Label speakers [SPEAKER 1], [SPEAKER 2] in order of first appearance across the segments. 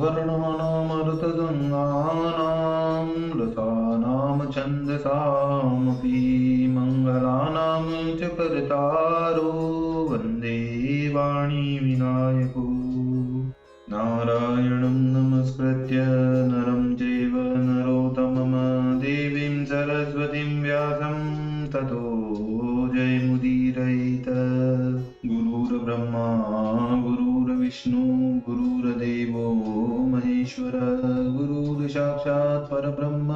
[SPEAKER 1] वर्णानामर्थगङ्गानां रसानां छन्दसामपि मङ्गलानां च कर्तारो वन्दे वाणी विनायको नारायणं नमस्कृत्य नरं चैव नरोत्तमं देवीं सरस्वतीं व्यासं ततो जयमुदीरयेत्। गुरुर्ब्रह्मा गुरुर्विष्णु गुरुर्देवो महेश्वर गुरुर्साक्षात् परब्रह्म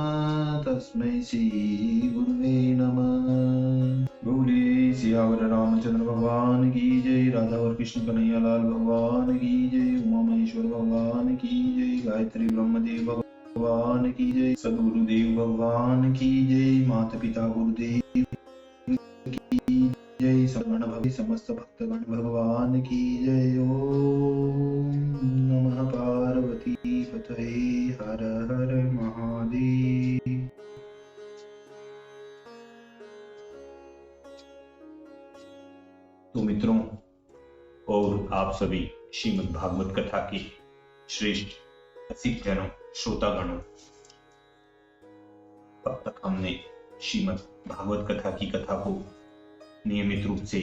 [SPEAKER 1] तस्मै श्री गुरुवे नमः। बोले सियावर रामचंद्र भगवान की जय, राधा और कृष्ण कन्हैया लाल भगवान की जय, उमा महेश्वर भगवान की जय, गायत्री ब्रह्मदेव भगवान की जय, सदगुरुदेव भगवान की जय, माता पिता गुरुदेव की जय, समस्त भक्तगण भगवान की जय। ओम नमः पार्वती पतये हर हर महादेव।
[SPEAKER 2] तो मित्रों और आप सभी श्रीमद् भागवत कथा के श्रेष्ठ रसिक जनों, श्रोतागणों, अब तक हमने श्रीमद् भागवत कथा की कथा को नियमित रूप से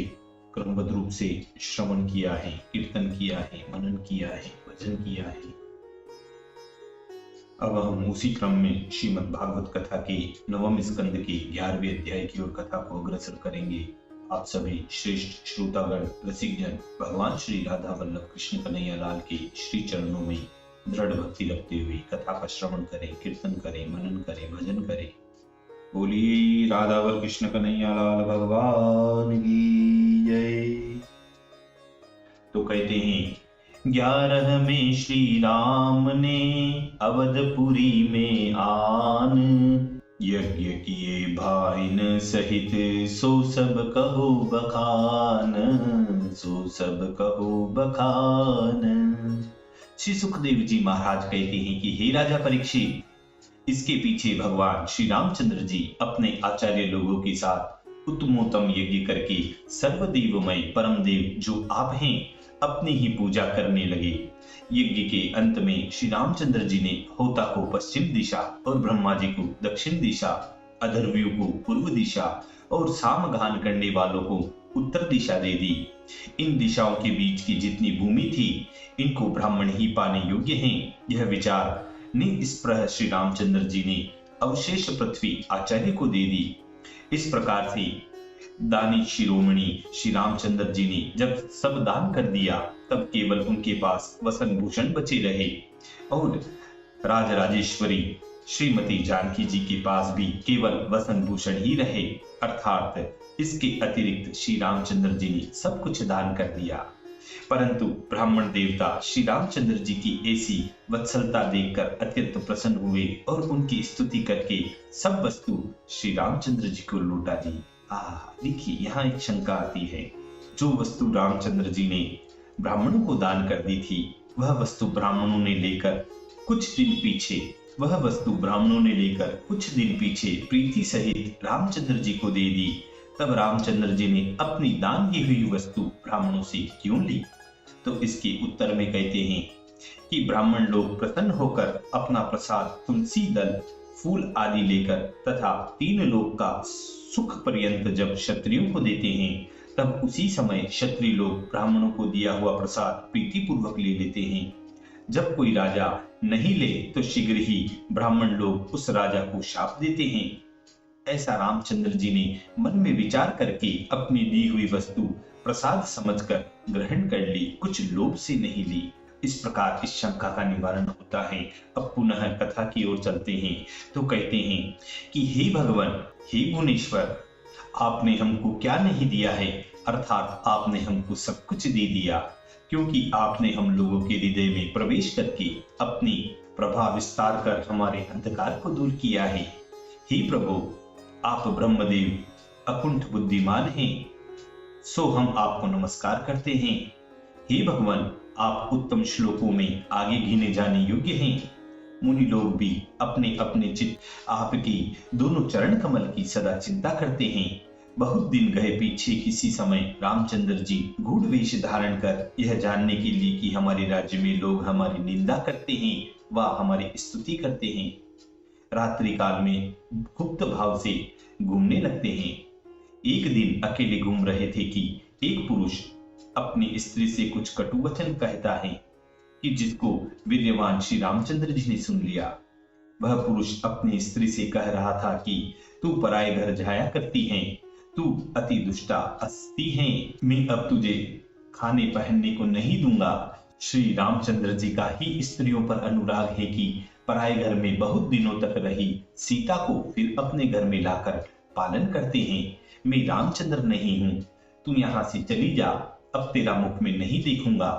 [SPEAKER 2] क्रमबद्ध रूप से श्रवण किया है, कीर्तन किया है, मनन किया है, भजन किया है। अब हम उसी क्रम में श्रीमद् भागवत कथा के 9वें स्कंद के 11वें अध्याय की ओर कथा को अग्रसर करेंगे। आप सभी श्रेष्ठ श्रोतागण रसिक जन भगवान श्री राधा वल्लभ कृष्ण कन्हैया लाल के श्री चरणों में दृढ़ भक्ति रखते हुए कथा का श्रवण करें, कीर्तन करें, मनन करें, भजन करें। बोलिए राधा व कृष्ण कन्हैया लाल भगवान की जय। तो कहते हैं 11 में श्री राम ने अवधपुरी में आन, यज्ञ किए भाइन सहित सो सब कहो बखान, सो सब कहो बखान। श्री सुखदेव जी महाराज कहते हैं कि हे राजा परीक्षित, इसके पीछे भगवान श्री रामचंद्र जी अपने आचार्य लोगों के साथ उत्तमोत्तम यज्ञ करके सर्वदेवमय परम देव जो आप हैं अपनी ही पूजा करने लगे। यज्ञ के अंत में श्री रामचंद्र जी ने होता को पश्चिम दिशा और ब्रह्मा जी को दक्षिण दिशा, अधर्व्यू को पूर्व दिशा और सामगान करने वालों को उत्तर दिशा दे दी। इन दिशाओं के बीच की जितनी भूमि थी इनको ब्राह्मण ही पाने योग्य हैं। यह विचार निस्पृह श्री रामचंद्र जी ने अवशेष पृथ्वी आचार्य को दे दी। इस प्रकार से दानी शिरोमणि श्री रामचंद्र जी ने जब सब दान कर दिया तब केवल उनके पास वसन भूषण बचे रहे और राजराजेश्वरी श्रीमती जानकी जी के पास भी केवल वसन भूषण ही रहे, अर्थात इसके अतिरिक्त श्री रामचंद्र जी ने सब कुछ दान कर दिया। परंतु ब्राह्मण देवता श्री रामचंद्र जी की ऐसी वत्सलता देखकर अत्यंत प्रसन्न हुए और उनकी स्तुति करके सब वस्तु श्री रामचंद्र जी को लौटा दी। देखिए यहाँ एक शंका आती है, जो वस्तु रामचंद्र जी ने ब्राह्मणों को दान कर दी थी वह वस्तु ब्राह्मणों ने लेकर कुछ दिन पीछे प्रीति सहित रामचंद्र जी को दे दी। तब रामचंद्र जी ने अपनी दान की हुई वस्तु ब्राह्मणों से क्यों ली? तो इसके उत्तर में कहते हैं कि ब्राह्मण लोग प्रसन्न होकर अपना प्रसाद तुलसी दल, फूल आदि लेकर तथा 3 लोक का सुख पर्यंत जब क्षत्रियों को देते हैं तब उसी समय क्षत्रिय लोग ब्राह्मणों को दिया हुआ प्रसाद प्रीति पूर्वक ले लेते हैं। जब कोई राजा नहीं ले तो शीघ्र ही ब्राह्मण लोग उस राजा को शाप देते हैं। ऐसा रामचंद्र जी ने मन में विचार करके अपनी दी हुई वस्तु प्रसाद समझकर ग्रहण कर ली, कुछ लोभ से नहीं ली। इस प्रकार इस शंका का निवारण होता है। अब पुनः कथा की ओर चलते हैं तो कहते हैं कि हे भगवान, हे भुवनेश्वर, आपने हमको क्या नहीं दिया है, अर्थात आपने हमको सब कुछ दे दिया, क्योंकि आपने हम लोगों के हृदय में प्रवेश करके अपनी प्रभा विस्तार कर हमारे अंधकार को दूर किया है। हे प्रभु, आप ब्रह्मदेव अकुंठ बुद्धिमान हैं, सो हम आपको नमस्कार करते हैं। हे भगवान, आप उत्तम श्लोकों में आगे गिने जाने योग्य हैं। मुनि लोग भी अपने अपने चित्त आपकी दोनों चरण कमल की सदा चिंता करते हैं। बहुत दिन गए पीछे किसी समय रामचंद्र जी गूढ़ वेश धारण कर यह जानने के लिए कि हमारे राज्य में लोग हमारी निंदा करते हैं व हमारी स्तुति करते हैं, रात्रि काल में गुप्त भाव से घूमने लगते हैं। एक दिन अकेले घूम रहे थे कि एक पुरुष अपनी स्त्री से कुछ कटु वचन कहता है कि जिसको वीर्यवान श्री रामचंद्र जी ने सुन लिया। वह पुरुष अपनी स्त्री से कह रहा था कि तू पराये घर जाया करती है, तू अति दुष्टा अस्ती है, मैं अब तुझे खाने पहनने को नहीं दूंगा। श्री रामचंद्र जी का ही स्त्रियों पर अनुराग है कि पराये घर में बहुत दिनों तक रही सीता को फिर अपने घर में लाकर पालन करते हैं। मैं रामचंद्र नहीं हूं, तू यहाँ से चली जा, अब तेरा मुख में नहीं देखूंगा।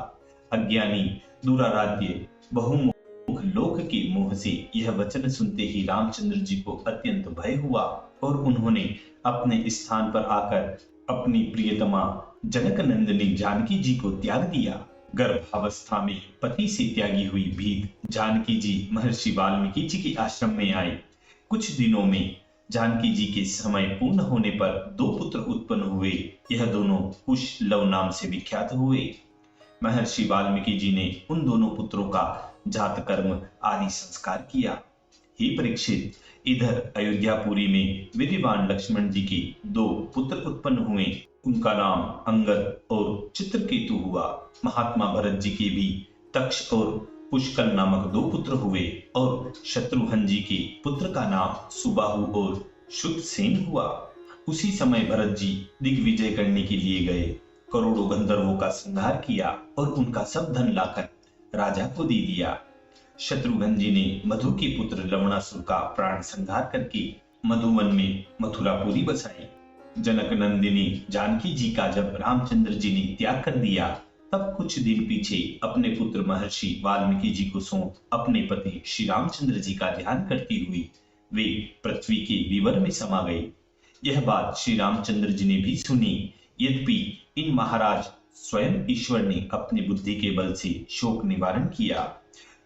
[SPEAKER 2] अज्ञानी दुराराध्य बहुमुख लोक के मुंह से यह वचन सुनते ही रामचंद्र जी को अत्यंत भय हुआ और उन्होंने अपने स्थान पर आकर अपनी प्रियतमा जनक नंदिनी जानकी जी को त्याग दिया। गर्भावस्था में पति से त्यागी हुई भीत जानकी जी महर्षि वाल्मीकि जी के आश्रम में आए। कुछ दिनों में जानकी जी के समय पूर्ण होने पर 2 पुत्र उत्पन्न हुए। यह दोनों कुश लव नाम से विख्यात हुए। महर्षि वाल्मीकि जी ने उन दोनों पुत्रों का जात कर्म आदि संस्कार किया। हे परीक्षित, इधर अयोध्यापुरी में वीर्यवान लक्ष्मण जी के 2 पुत्र उत्पन्न हुए। उनका नाम अंगद और चित्रकेतु हुआ। महात्मा भरत जी के भी तक्ष और पुष्कल नामक 2 पुत्र हुए और शत्रुघ्न जी के पुत्र का नाम सुबाहु और शुद्धसेन हुआ। उसी समय भरत जी दिग्विजय करने के लिए गए, करोड़ों गंधर्वों का संहार किया और उनका सब धन लाकर राजा को दे दिया। शत्रुघ्न जी ने मधु के पुत्र लवणासुर का प्राण संहार करके मधुवन में मथुरापुरी बसाई। जनक नंदिनी जानकी जी का जब रामचंद्र जी ने त्याग कर दिया, तब कुछ दिन पीछे अपने पुत्र महर्षि वाल्मीकि जी को सौंप अपने पति श्री रामचंद्र जी का ध्यान करती हुई वे पृथ्वी के विवर में समा गए। यह बात श्री रामचंद्र जी ने भी सुनी। यद्यपि इन महाराज स्वयं ईश्वर ने अपनी बुद्धि के बल से शोक निवारण किया,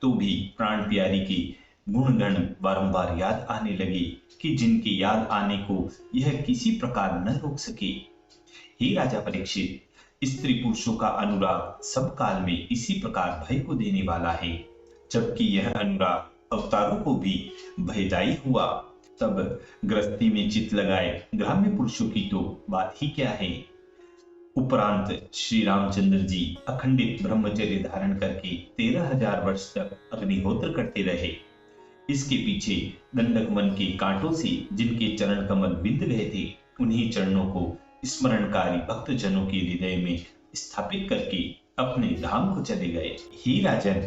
[SPEAKER 2] तो भी प्राण प्यारी के गुणगण बारंबार याद आने लगे कि जिनके याद आने को यह किसी प्रकार न रोक सके। हे राजा परीक्षित, स्त्री पुरुषों का अनुराग सब काल में इसी प्रकार भय को देने वाला है। जबकि यह अनुराग अवतारों को भी भयदायी हुआ, तब गृहस्थी में चित लगाए ग्राम्य पुरुषों की तो बात ही क्या है। उपरांत श्री रामचंद्र जी अखंडित ब्रह्मचर्य धारण करके 13,000 वर्ष तक अग्निहोत्र करते रहे। इसके पीछे दंडक वन के कांटों से जिनके चरण कमल बिंद गए थे, उन्हीं चरणों को स्मरणकारी भक्त जनों के हृदय में स्थापित करके अपने धाम को चले गए। हे राजन,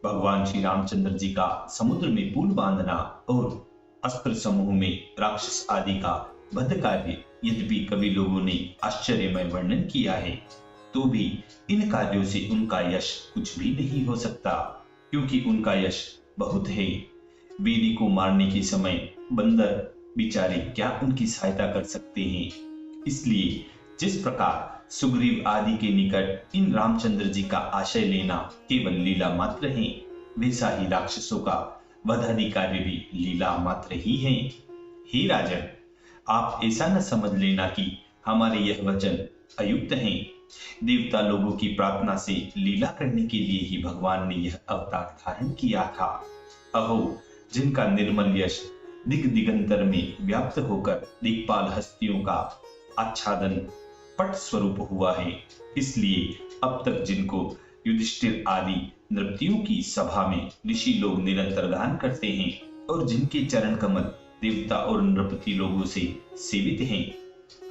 [SPEAKER 2] भगवान श्री रामचंद्र जी का समुद्र में पुल बांधना और अस्त्र समूह में राक्षस आदि का वध कार्य यद्यपि कवि लोगों ने आश्चर्यमय वर्णन किया है, तो भी इन कार्यों से उनका यश कुछ भी नहीं हो सकता, क्योंकि उनका यश बहुत है। बेली को मारने के समय बंदर बेचारे क्या उनकी सहायता कर सकते हैं। इसलिए जिस प्रकार सुग्रीव आदि के निकट इन रामचंद्र जी का आशय लेना केवल लीला मात्र है, वैसा ही राक्षसों का वधादि कार्य भी लीला मात्र ही है। हे राजन, आप ऐसा न समझ लेना कि हमारे यह वचन अयुक्त हैं। देवता लोगों की प्रार्थना से लीला करने के लिए ही भगवान ने यह अवतार धारण किया था। अहो, जिनका निर्मल यश दिग दिगंतर में व्याप्त होकर दिक्पाल हस्तियों का आच्छादन पट स्वरूप हुआ है, इसलिए अब तक जिनको युधिष्ठिर आदि नृपतियों की सभा में ऋषि लोग निरंतर गान करते हैं और जिनके चरण कमल देवता और नृपति लोगों से सेवित हैं,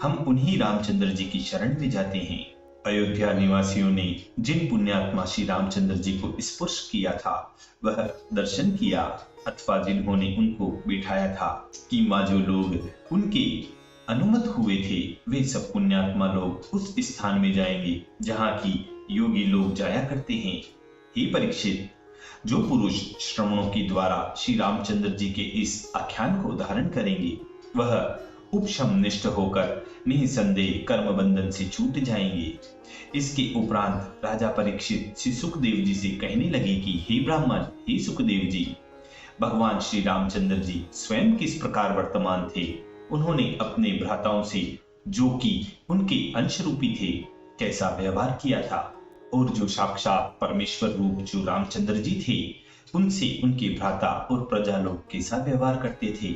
[SPEAKER 2] हम उन्हीं रामचंद्र जी की शरण में जाते हैं। अयोध्या निवासियों ने जिन पुण्यात्मा श्री रामचंद्र जी को स्पर्श किया था, वह दर्शन किया, अथवा जिन्होंने उनको बिठाया था कि माँ जो लोग उनके अनुमत हुए थे, वे सब पुण्यात्मा लोग उस स्थान में जाएंगे जहाँ की योगी लोग जाया करते हैं। हे परीक्षित, जो पुरुष श्रवणों के द्वारा श्री रामचंद्र जी के इस आख्यान को धारण करेंगे, वह उपशम निष्ठ होकर निसंदेह कर्म बंधन से छूट जाएंगे। इसके उपरांत राजा परीक्षित श्री सुखदेव जी से कहने लगे कि हे ब्राह्मण, हे सुखदेव जी, भगवान श्री रामचंद्र जी स्वयं किस प्रकार वर्तमान थे। उन्होंने अपने भ्राताओं से जो कि उनके अंश रूपी थे, कैसा व्यवहार किया था, और जो साक्षात परमेश्वर रूप जो रामचंद्र जी थे, उनसे उनके भ्राता और प्रजा लोग कैसा व्यवहार करते थे।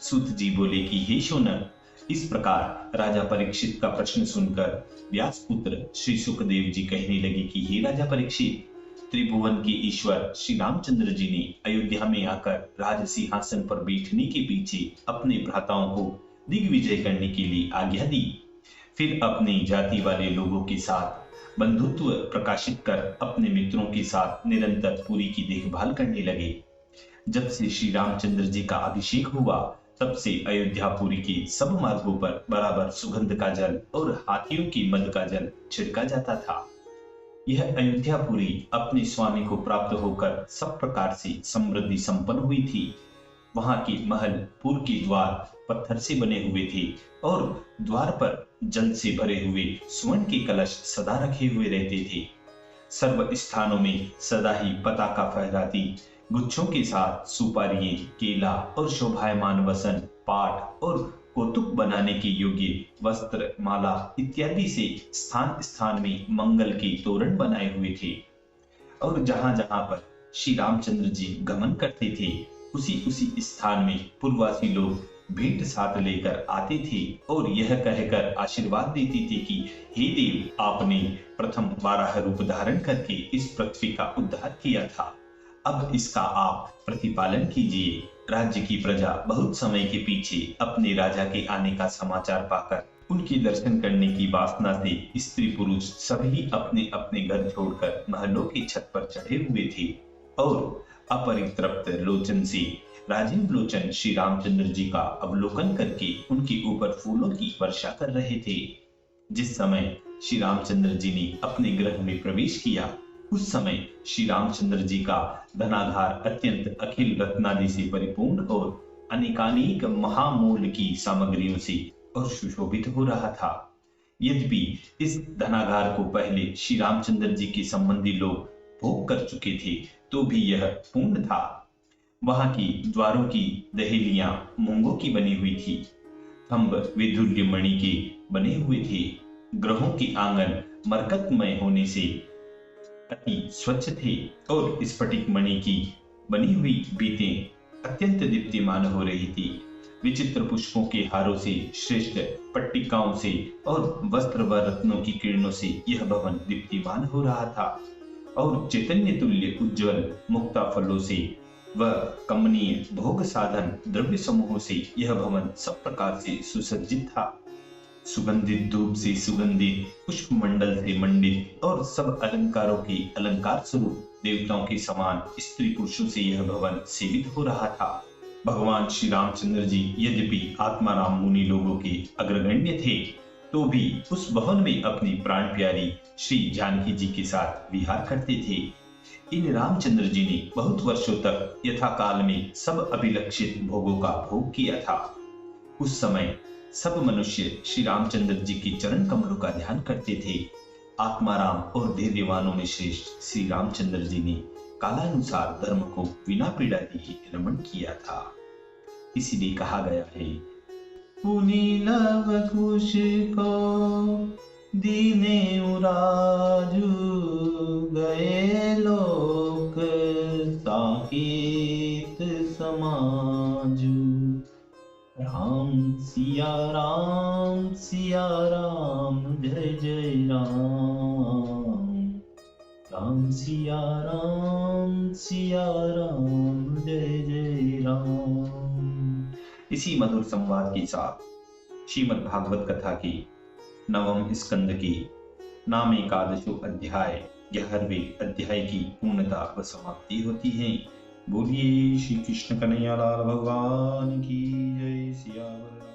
[SPEAKER 2] सूत जी बोले कि हे शौनक, इस प्रकार राजा परीक्षित का प्रश्न सुनकर व्यास पुत्र श्री सुखदेव जी कहने लगे कि हे राजा परीक्षित, त्रिभुवन के ईश्वर श्री रामचंद्र जी ने अयोध्या में आकर राज सिंहासन पर बैठने के पीछे अपने भ्राताओं को दिग्विजय करने के लिए आज्ञा दी। फिर अपनी जाति वाले लोगों के साथ बंधुत्व प्रकाशित कर अपने मित्रों के साथ निरंतर पुरी की देखभाल करने लगे। जब से श्री रामचंद्र जी का अभिषेक हुआ, तब से अयोध्यापुरी के सब मार्गों पर बराबर सुगंध का जल और हाथियों की मद का जल छिड़का जाता था। यह अयोध्यापुरी अपने स्वामी को प्राप्त होकर सब प्रकार से समृद्धि संपन्न हुई थी। वहां के महल पुर के द्वार पत्थर से बने हुए थे और द्वार पर जल से भरे हुए स्वर्ण के कलश सदा रखे हुए रहते थे। सर्व स्थानों में सदा ही पताका फहराती, गुच्छों के साथ सुपारियां, केला और शोभायमान वसन, पाट और कौतुक बनाने के योग्य वस्त्र, माला इत्यादि से स्थान स्थान में मंगल के तोरण बनाए हुए थे। और जहां जहां पर श्री रामचंद्र जी गमन करते थे, उसी उसी स्थान में पूर्ववासी लोग भेंट साथ लेकर आते थे और यह कहकर आशीर्वाद देते थे कि हे देव, आपने प्रथम 12 रूप धारण करके इस पृथ्वी का उद्धार किया था, अब इसका आप प्रतिपालन कीजिए। राज्य की प्रजा बहुत समय के पीछे अपने राजा के आने का समाचार पाकर उनके दर्शन करने की वासना से स्त्री पुरुष सभी अपने अपने घर छोड़कर महलों की छत पर चढ़े हुए थे और अपरितृप्त लोचन से राजीव लोचन श्री रामचंद्र जी का अवलोकन करके उनके ऊपर फूलों की वर्षा कर रहे थे। जिस समय श्री रामचंद्र जी ने अपने गृह में प्रवेश किया, उस समय श्री रामचंद्र जी का धनागार अत्यंत अखिल रत्नादि से परिपूर्ण और अनेकानेक महामूल्य की सामग्रियों से और सुशोभित हो रहा था। यद्यपि इस धनागार को पहले श्री रामचंद्र जी के संबंधी लोग भोग कर चुके थे, तो भी यह पूर्ण था। वहां की द्वारों की दहेलियां मूंगों की बनी हुई थी, थंब वैदुर्य मणि के बने हुए थे। ग्रहों के आंगन मरकतमय होने से अति स्वच्छ थे और स्फटिक मणि की बनी हुई बीतें अत्यंत दीप्तिमान हो रही थी। विचित्र पुष्पों के हारों से, श्रेष्ठ पट्टिकाओं से और वस्त्र व रत्नों की किरणों से यह भवन दीप्तिमान हो रहा था और चैतन्य तुल्य उज्ज्वल मुक्ता फलों से व कमनीय भोग साधन द्रव्य समूहों से यह भवन सब प्रकार से सुसज्जित था। सुगंधित धूप से सुगंधित, पुष्प मंडल से मंडित और सब अलंकारों के अलंकार स्वरूप देवताओं के समान स्त्री पुरुषों से यह भवन सेवित हो रहा था। भगवान श्री रामचंद्र जी यद्यपि आत्माराम मुनि लोगों के अग्रगण्य थे, तो भी उस भवन में अपनी प्राण प्यारी श्री जानकी जी के साथ विहार करते थे। इन रामचंद्र जी ने बहुत वर्षों तक यथाकाल में सब अभिलक्षित भोगों का भोग किया था। उस समय सब मनुष्य श्री रामचंद्र जी की चरण कमलों का ध्यान करते थे। आत्माराम और धैर्यवानों में श्रेष्ठ श्री रामचंद्र जी ने कालानुसार धर्म को बिना पीड़ा दिए रमण किया था। इसीलिए कहा गया है,
[SPEAKER 1] पुनि लव कुश को दीने उराजू, गए लोक साकेत समाजू। राम सिया राम जय जय राम, राम सिया राम जय जय राम।
[SPEAKER 2] इसी मधुर संवाद के साथ श्रीमद् भागवत कथा की 9वें स्कंद की नाम एकादशो अध्याय 11वें अध्याय की पूर्णता व समाप्ति होती है। बोलिए श्री कृष्ण कन्हैया लाल भगवान की जय। सियावर